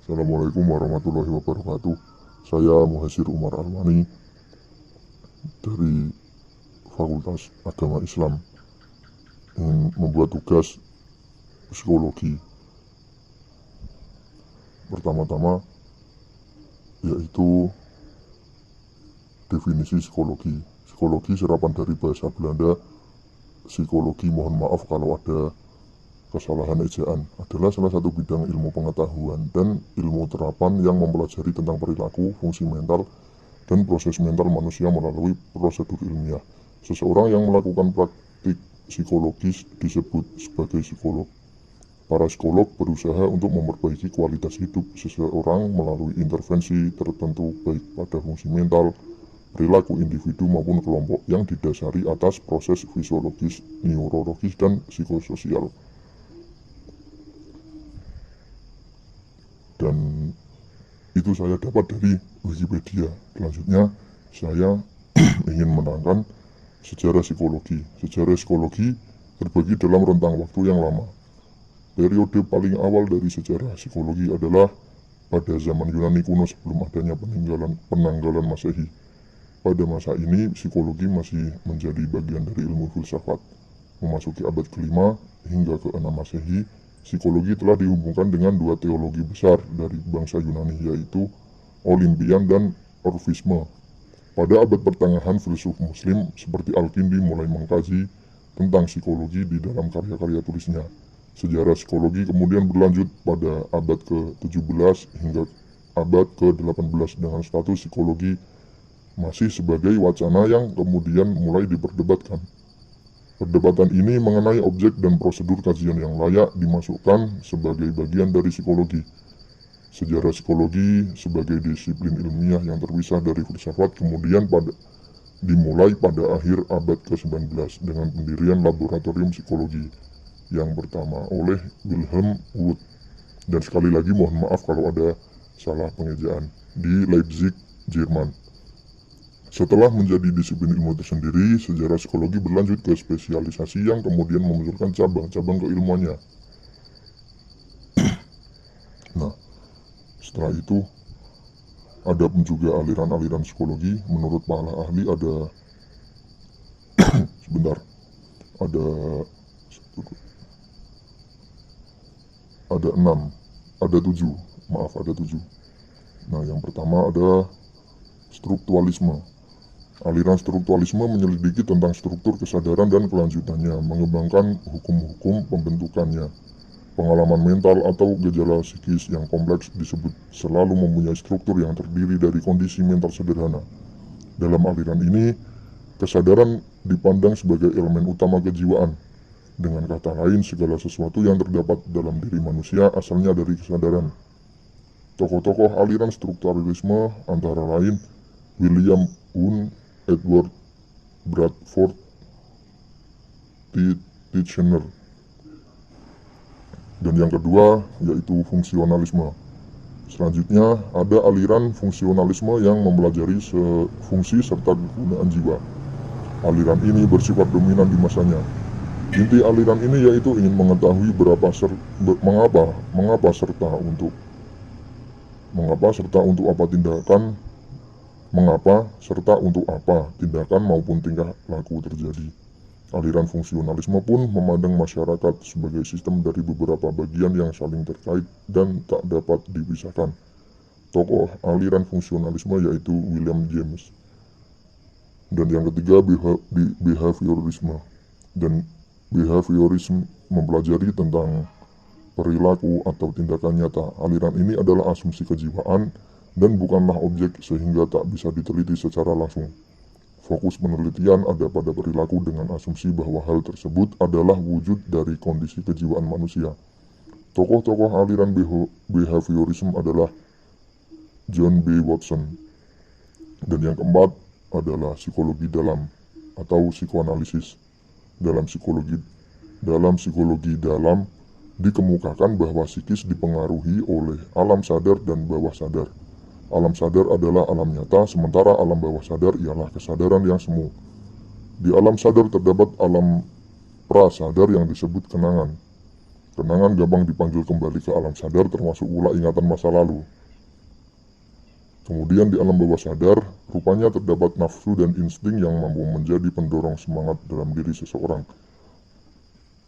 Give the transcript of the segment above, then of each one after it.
Assalamualaikum warahmatullahi wabarakatuh. Saya Muhasir Umar Almani dari Fakultas Agama Islam, ingin membuat tugas psikologi. Pertama-tama yaitu definisi psikologi. Psikologi serapan dari bahasa Belanda psikologi, mohon maaf kalau ada kesalahan ejaan, adalah salah satu bidang ilmu pengetahuan dan ilmu terapan yang mempelajari tentang perilaku, fungsi mental, dan proses mental manusia melalui prosedur ilmiah. Seseorang yang melakukan praktik psikologis disebut sebagai psikolog. Para psikolog berusaha untuk memperbaiki kualitas hidup seseorang melalui intervensi tertentu baik pada fungsi mental, perilaku individu maupun kelompok yang didasari atas proses fisiologis, neurologis, dan psikososial. Dan itu saya dapat dari Wikipedia. Selanjutnya saya ingin menerangkan sejarah psikologi. Sejarah psikologi terbagi dalam rentang waktu yang lama. Periode paling awal dari sejarah psikologi adalah pada zaman Yunani kuno sebelum adanya penanggalan Masehi. Pada masa ini psikologi masih menjadi bagian dari ilmu filsafat. Memasuki abad ke-5 hingga ke-6 Masehi, psikologi telah dihubungkan dengan dua teologi besar dari bangsa Yunani, yaitu Olimpian dan Orfisme. Pada abad pertengahan, filsuf muslim seperti Al-Kindi mulai mengkaji tentang psikologi di dalam karya-karya tulisnya. Sejarah psikologi kemudian berlanjut pada abad ke-17 hingga abad ke-18 dengan status psikologi masih sebagai wacana yang kemudian mulai diperdebatkan. Perdebatan ini mengenai objek dan prosedur kajian yang layak dimasukkan sebagai bagian dari psikologi. Sejarah psikologi sebagai disiplin ilmiah yang terpisah dari filsafat kemudian dimulai pada akhir abad ke-19 dengan pendirian laboratorium psikologi yang pertama oleh Wilhelm Wundt, dan sekali lagi mohon maaf kalau ada salah pengejaan, di Leipzig, Jerman. Setelah menjadi disiplin ilmu tersendiri, sejarah psikologi berlanjut ke spesialisasi yang kemudian memunculkan cabang-cabang keilmuannya. Nah, setelah itu ada pun juga aliran-aliran psikologi. Menurut para ahli ada sebentar, ada 7. Nah, yang pertama ada strukturalisme. Aliran strukturalisme menyelidiki tentang struktur kesadaran dan kelanjutannya, mengembangkan hukum-hukum pembentukannya. Pengalaman mental atau gejala psikis yang kompleks disebut selalu mempunyai struktur yang terdiri dari kondisi mental sederhana. Dalam aliran ini, kesadaran dipandang sebagai elemen utama kejiwaan. Dengan kata lain, segala sesuatu yang terdapat dalam diri manusia asalnya dari kesadaran. Tokoh-tokoh aliran strukturalisme antara lain William Wundt, Edward Bradford, Titchener. Dan yang kedua yaitu fungsionalisme. Selanjutnya ada aliran fungsionalisme yang mempelajari fungsi serta kegunaan jiwa. Aliran ini bersifat dominan di masanya. Inti aliran ini yaitu ingin mengetahui mengapa serta untuk apa tindakan maupun tingkah laku terjadi. Aliran fungsionalisme pun memandang masyarakat sebagai sistem dari beberapa bagian yang saling terkait dan tak dapat dipisahkan. Tokoh aliran fungsionalisme yaitu William James. Dan yang ketiga behaviorisme. Dan behaviorisme mempelajari tentang perilaku atau tindakan nyata. Aliran ini adalah asumsi kejiwaan dan bukanlah objek sehingga tak bisa diteliti secara langsung. Fokus penelitian ada pada perilaku dengan asumsi bahwa hal tersebut adalah wujud dari kondisi kejiwaan manusia. Tokoh-tokoh aliran behaviorisme adalah John B. Watson. Dan yang keempat adalah psikologi dalam atau psikoanalisis. Dalam psikologi dalam dikemukakan bahwa psikis dipengaruhi oleh alam sadar dan bawah sadar. Alam sadar adalah alam nyata, sementara alam bawah sadar ialah kesadaran yang semu. Di alam sadar terdapat alam prasadar yang disebut kenangan. Kenangan gampang dipanggil kembali ke alam sadar, termasuk pula ingatan masa lalu. Kemudian di alam bawah sadar, rupanya terdapat nafsu dan insting yang mampu menjadi pendorong semangat dalam diri seseorang.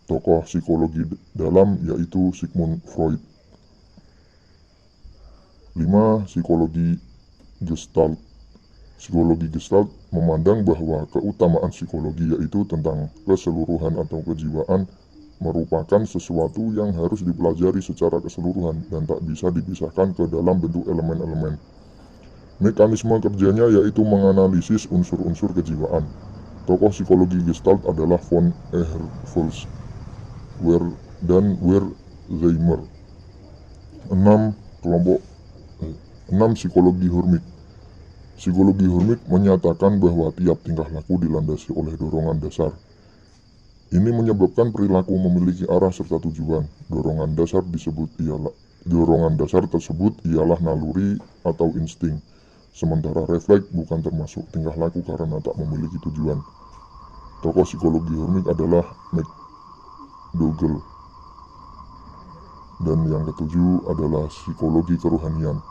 Tokoh psikologi dalam yaitu Sigmund Freud. 5. Psikologi Gestalt. Psikologi Gestalt memandang bahwa keutamaan psikologi yaitu tentang keseluruhan atau kejiwaan merupakan sesuatu yang harus dipelajari secara keseluruhan dan tak bisa dipisahkan ke dalam bentuk elemen-elemen. Mekanisme kerjanya yaitu menganalisis unsur-unsur kejiwaan. Tokoh psikologi Gestalt adalah von Herfels dan Wertheimer. 6. Psikologi Hermit. Psikologi Hermit menyatakan bahwa tiap tingkah laku dilandasi oleh dorongan dasar. Ini menyebabkan perilaku memiliki arah serta tujuan. Dorongan dasar tersebut ialah naluri atau insting. Sementara refleks bukan termasuk tingkah laku karena tak memiliki tujuan. Tokoh psikologi Hermit adalah McDougall. Dan yang ketujuh adalah psikologi kerohanian.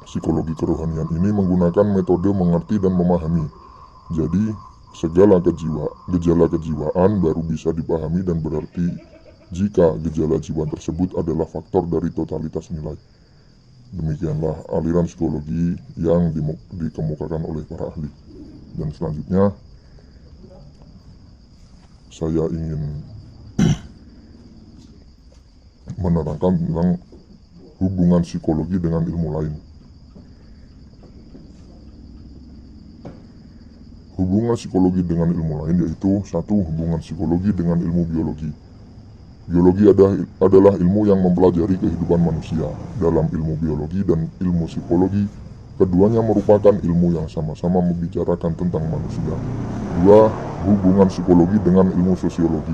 Psikologi kerohanian ini menggunakan metode mengerti dan memahami. Jadi, segala gejala kejiwaan baru bisa dipahami dan berarti jika gejala jiwa tersebut adalah faktor dari totalitas nilai. Demikianlah aliran psikologi yang dikemukakan oleh para ahli. Dan selanjutnya, saya ingin menerangkan tentang hubungan psikologi dengan ilmu lain. Hubungan psikologi dengan ilmu lain yaitu 1. Hubungan psikologi dengan ilmu biologi. Biologi adalah ilmu yang mempelajari kehidupan manusia. Dalam ilmu biologi dan ilmu psikologi, keduanya merupakan ilmu yang sama-sama membicarakan tentang manusia. 2. Hubungan psikologi dengan ilmu sosiologi.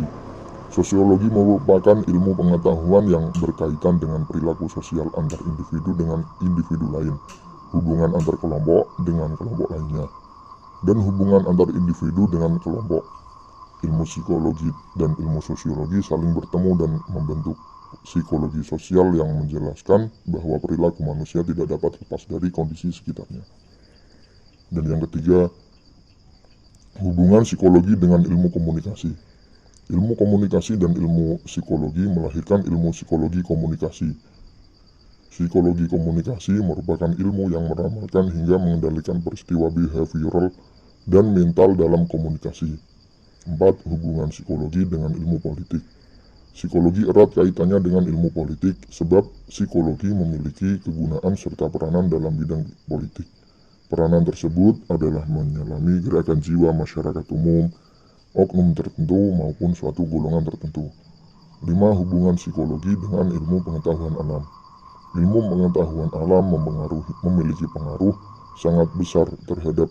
Sosiologi merupakan ilmu pengetahuan yang berkaitan dengan perilaku sosial antar individu dengan individu lain, hubungan antar kelompok dengan kelompok lainnya, dan hubungan antar individu dengan kelompok. Ilmu psikologi dan ilmu sosiologi saling bertemu dan membentuk psikologi sosial yang menjelaskan bahwa perilaku manusia tidak dapat lepas dari kondisi sekitarnya. Dan yang ketiga, hubungan psikologi dengan ilmu komunikasi. Ilmu komunikasi dan ilmu psikologi melahirkan ilmu psikologi komunikasi. Psikologi komunikasi merupakan ilmu yang meramalkan hingga mengendalikan peristiwa behavioral dan mental dalam komunikasi. 4. Hubungan psikologi dengan ilmu politik. Psikologi erat kaitannya dengan ilmu politik sebab psikologi memiliki kegunaan serta peranan dalam bidang politik. Peranan tersebut adalah menyelami gerakan jiwa masyarakat umum, oknum tertentu maupun suatu golongan tertentu. 5. Hubungan psikologi dengan ilmu pengetahuan alam. Ilmu pengetahuan alam memiliki pengaruh sangat besar terhadap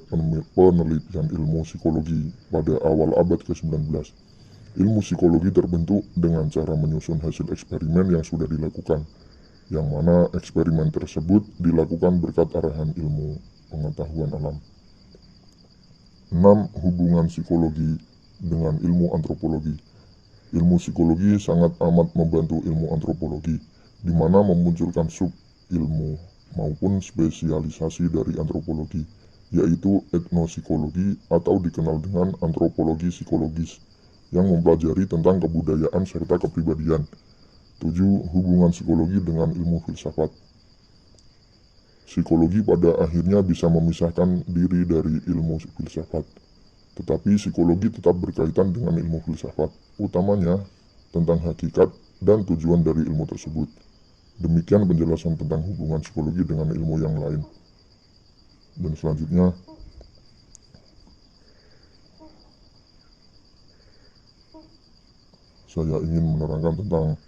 penelitian ilmu psikologi pada awal abad ke-19. Ilmu psikologi terbentuk dengan cara menyusun hasil eksperimen yang sudah dilakukan, yang mana eksperimen tersebut dilakukan berkat arahan ilmu pengetahuan alam. 6. Hubungan psikologi dengan ilmu antropologi. Ilmu psikologi sangat amat membantu ilmu antropologi, di mana memunculkan sub-ilmu maupun spesialisasi dari antropologi, yaitu etnosipsikologi atau dikenal dengan antropologi psikologis, yang mempelajari tentang kebudayaan serta kepribadian. 7. Hubungan psikologi dengan ilmu filsafat. Psikologi pada akhirnya bisa memisahkan diri dari ilmu filsafat, tetapi psikologi tetap berkaitan dengan ilmu filsafat, utamanya tentang hakikat dan tujuan dari ilmu tersebut. Demikian penjelasan tentang hubungan psikologi dengan ilmu yang lain. Dan selanjutnya, saya ingin menerangkan tentang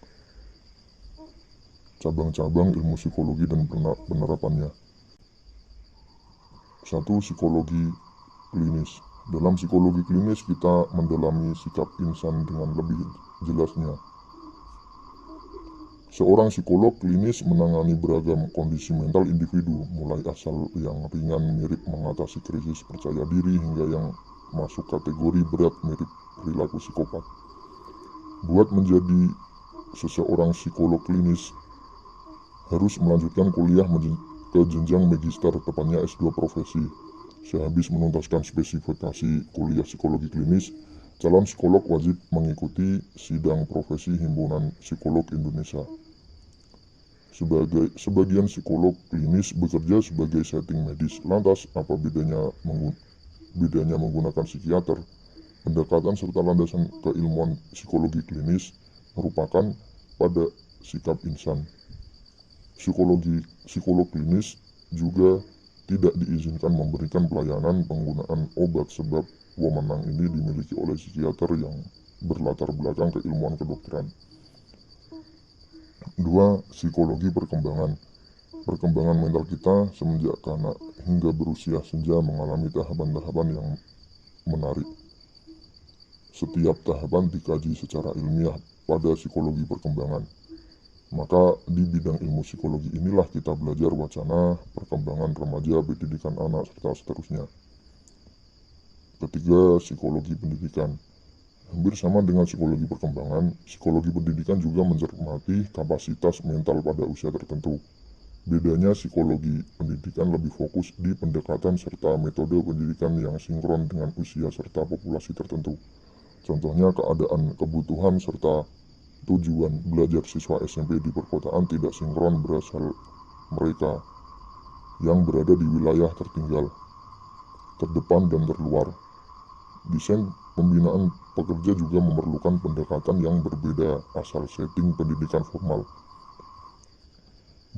cabang-cabang ilmu psikologi dan penerapannya. 1. Psikologi klinis. Dalam psikologi klinis kita mendalami sikap insan dengan lebih jelasnya. Seorang psikolog klinis menangani beragam kondisi mental individu, mulai asal yang ringan mirip mengatasi krisis percaya diri hingga yang masuk kategori berat mirip perilaku psikopat. Buat menjadi seseorang psikolog klinis harus melanjutkan kuliah ke jenjang magister, tepatnya S2 profesi. Sehabis menuntaskan spesifikasi kuliah psikologi klinis, calon psikolog wajib mengikuti sidang profesi Himpunan Psikolog Indonesia. Sebagian psikolog klinis bekerja sebagai setting medis. Lantas, apa bedanya menggunakan psikiater? Pendekatan serta landasan keilmuan psikologi klinis merupakan pada sikap insan. Psikolog klinis juga tidak diizinkan memberikan pelayanan penggunaan obat, sebab wewenang ini dimiliki oleh psikiater yang berlatar belakang keilmuan kedokteran. 2. Psikologi perkembangan. Perkembangan mental kita semenjak kanak hingga berusia senja mengalami tahapan-tahapan yang menarik. Setiap tahapan dikaji secara ilmiah pada psikologi perkembangan. Maka di bidang ilmu psikologi inilah kita belajar wacana, perkembangan remaja, pendidikan anak, serta seterusnya. Ketiga, psikologi pendidikan. Hampir sama dengan psikologi perkembangan, psikologi pendidikan juga mencermati kapasitas mental pada usia tertentu. Bedanya psikologi pendidikan lebih fokus di pendekatan serta metode pendidikan yang sinkron dengan usia serta populasi tertentu. Contohnya keadaan, kebutuhan, serta tujuan belajar siswa SMP di perkotaan tidak sinkron berasal mereka yang berada di wilayah tertinggal, terdepan, dan terluar. Desain pembinaan pekerja juga memerlukan pendekatan yang berbeda asal setting pendidikan formal.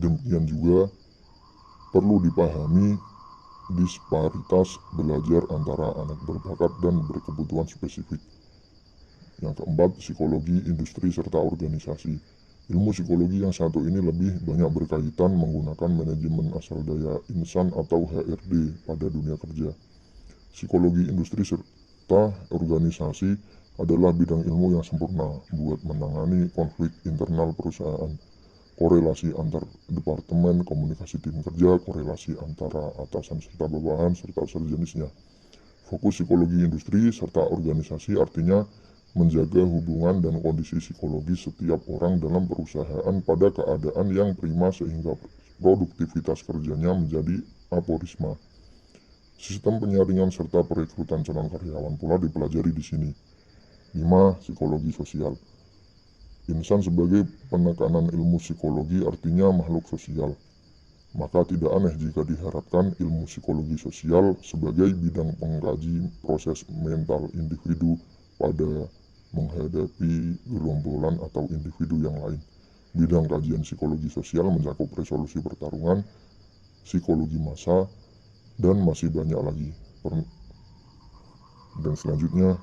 Demikian juga perlu dipahami disparitas belajar antara anak berbakat dan berkebutuhan spesifik. Yang keempat, psikologi industri serta organisasi. Ilmu psikologi yang satu ini lebih banyak berkaitan menggunakan manajemen asal daya insan atau HRD pada dunia kerja. Psikologi industri serta organisasi adalah bidang ilmu yang sempurna buat menangani konflik internal perusahaan, korelasi antar departemen, komunikasi tim kerja, korelasi antara atasan serta bawahan, serta sejenisnya. Fokus psikologi industri serta organisasi artinya menjaga hubungan dan kondisi psikologis setiap orang dalam perusahaan pada keadaan yang prima sehingga produktivitas kerjanya menjadi aporisma. Sistem penyaringan serta perekrutan calon karyawan pula dipelajari di sini. 5. Psikologi sosial. Insan sebagai penekanan ilmu psikologi artinya makhluk sosial. Maka tidak aneh jika diharapkan ilmu psikologi sosial sebagai bidang pengkaji proses mental individu pada menghadapi gerombolan atau individu yang lain. Bidang kajian psikologi sosial mencakup resolusi pertarungan, psikologi massa, dan masih banyak lagi. Dan selanjutnya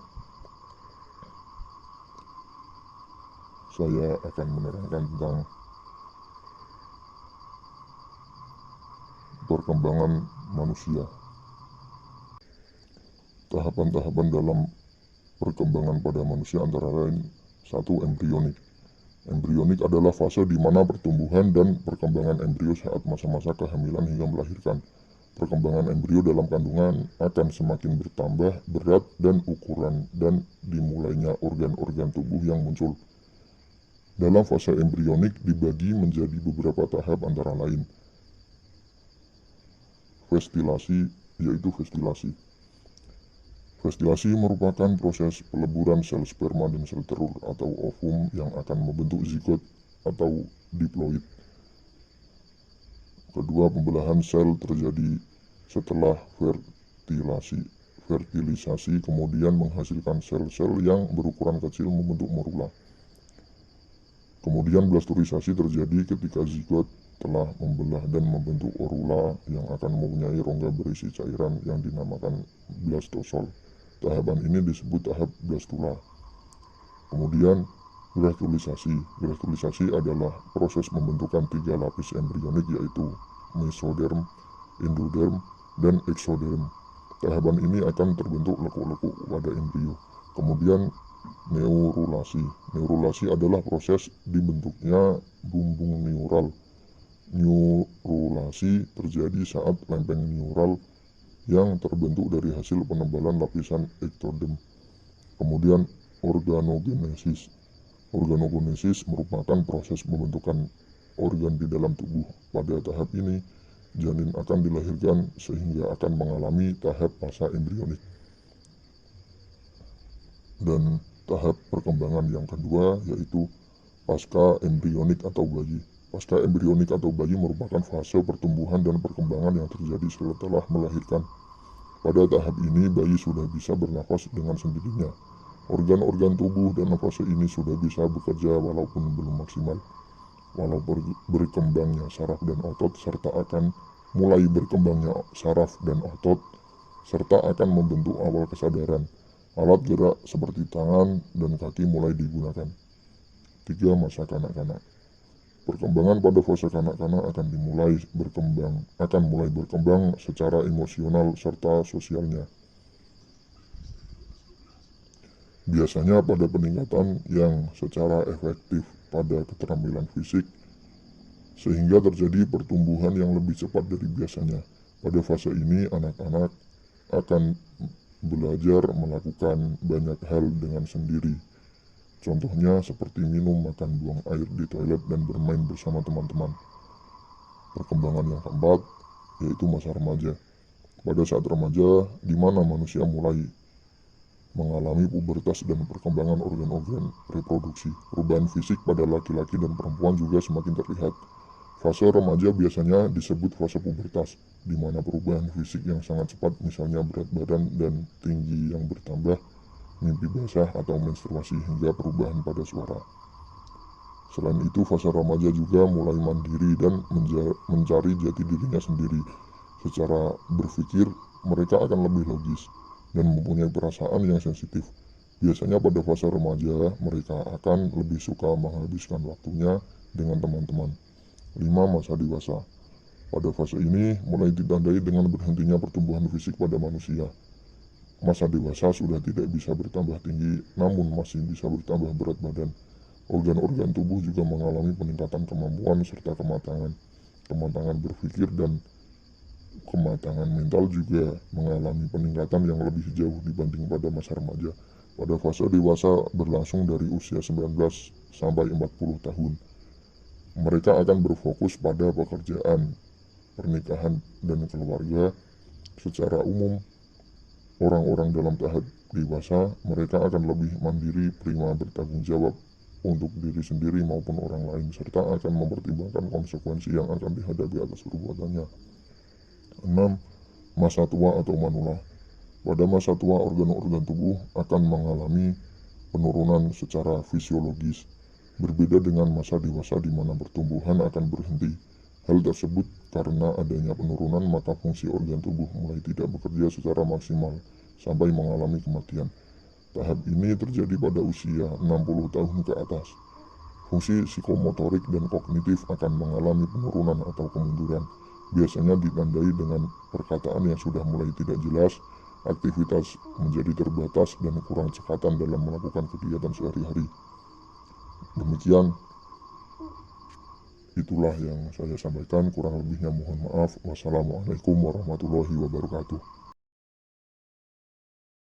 saya akan menerangkan tentang perkembangan manusia. Tahapan-tahapan dalam perkembangan pada manusia antara lain: 1. Embrionik. Embrionik adalah fase di mana pertumbuhan dan perkembangan embrio saat masa-masa kehamilan hingga melahirkan. Perkembangan embrio dalam kandungan akan semakin bertambah berat dan ukuran dan dimulainya organ-organ tubuh yang muncul. Dalam fase embrionik dibagi menjadi beberapa tahap antara lain: vestilasi, yaitu vestilasi. Vestilasi merupakan proses peleburan sel sperma dan sel telur atau ovum yang akan membentuk zigot atau diploid. Kedua, pembelahan sel terjadi setelah fertilisasi kemudian menghasilkan sel-sel yang berukuran kecil membentuk morula. Kemudian blastorisasi terjadi ketika zigot telah membelah dan membentuk orula yang akan mempunyai rongga berisi cairan yang dinamakan blastosol. Tahapan ini disebut tahap blastula. Kemudian granulisasi. Granulisasi adalah proses pembentukan 3 lapis embrionik, yaitu mesoderm, endoderm, dan eksoderm. Tahapan ini akan terbentuk lekuk-lekuk pada embrio. Kemudian neurulasi. Neurulasi adalah proses dibentuknya bumbung neural. Neurulasi terjadi saat lempeng neural yang terbentuk dari hasil penebalan lapisan ektoderm. Kemudian organogenesis. Organogenesis merupakan proses pembentukan organ di dalam tubuh. Pada tahap ini, janin akan dilahirkan sehingga akan mengalami tahap fase embrionik. Dan tahap perkembangan yang kedua yaitu pasca embrionik atau bayi. Pasca embrionik atau bayi merupakan fase pertumbuhan dan perkembangan yang terjadi setelah melahirkan. Pada tahap ini, bayi sudah bisa bernafas dengan sendirinya. Organ-organ tubuh dalam fase ini sudah bisa bekerja walaupun belum maksimal. Walau berkembangnya saraf dan otot serta akan mulai berkembangnya saraf dan otot serta akan membentuk awal kesadaran. Alat gerak seperti tangan dan kaki mulai digunakan. 3. Masa kanak-kanak. Perkembangan pada fase kanak-kanak akan mulai berkembang secara emosional serta sosialnya. Biasanya pada peningkatan yang secara efektif pada keterampilan fisik, sehingga terjadi pertumbuhan yang lebih cepat dari biasanya. Pada fase ini, anak-anak akan belajar melakukan banyak hal dengan sendiri. Contohnya seperti minum, makan, buang air di toilet, dan bermain bersama teman-teman. Perkembangan yang keempat yaitu masa remaja. Pada saat remaja, di mana manusia mulai mengalami pubertas dan perkembangan organ-organ reproduksi. Perubahan fisik pada laki-laki dan perempuan juga semakin terlihat. Fase remaja biasanya disebut fase pubertas, di mana perubahan fisik yang sangat cepat, misalnya berat badan dan tinggi yang bertambah, mimpi basah atau menstruasi, hingga perubahan pada suara. Selain itu, fase remaja juga mulai mandiri dan mencari jati dirinya sendiri. Secara berpikir, mereka akan lebih logis dan mempunyai perasaan yang sensitif. Biasanya pada fase remaja, mereka akan lebih suka menghabiskan waktunya dengan teman-teman. 5. Masa dewasa. Pada fase ini mulai ditandai dengan berhentinya pertumbuhan fisik pada manusia. Masa dewasa sudah tidak bisa bertambah tinggi, namun masih bisa bertambah berat badan. Organ-organ tubuh juga mengalami peningkatan kemampuan serta kematangan. Kematangan berpikir dan kematangan mental juga mengalami peningkatan yang lebih jauh dibanding pada masa remaja. Pada fase dewasa berlangsung dari usia 19 sampai 40 tahun. Mereka akan berfokus pada pekerjaan, pernikahan, dan keluarga. Secara umum, orang-orang dalam tahap dewasa, mereka akan lebih mandiri, prima, bertanggung jawab untuk diri sendiri maupun orang lain, serta akan mempertimbangkan konsekuensi yang akan dihadapi atas perbuatannya. 6. Masa tua atau manula. Pada masa tua, organ-organ tubuh akan mengalami penurunan secara fisiologis. Berbeda dengan masa dewasa di mana pertumbuhan akan berhenti. Hal tersebut karena adanya penurunan, maka fungsi organ tubuh mulai tidak bekerja secara maksimal sampai mengalami kematian. Tahap ini terjadi pada usia 60 tahun ke atas. Fungsi psikomotorik dan kognitif akan mengalami penurunan atau kemunduran. Biasanya ditandai dengan perkataan yang sudah mulai tidak jelas, aktivitas menjadi terbatas, dan kurang cekatan dalam melakukan kegiatan sehari-hari. Demikian, itulah yang saya sampaikan. Kurang lebihnya mohon maaf. Wassalamualaikum warahmatullahi wabarakatuh.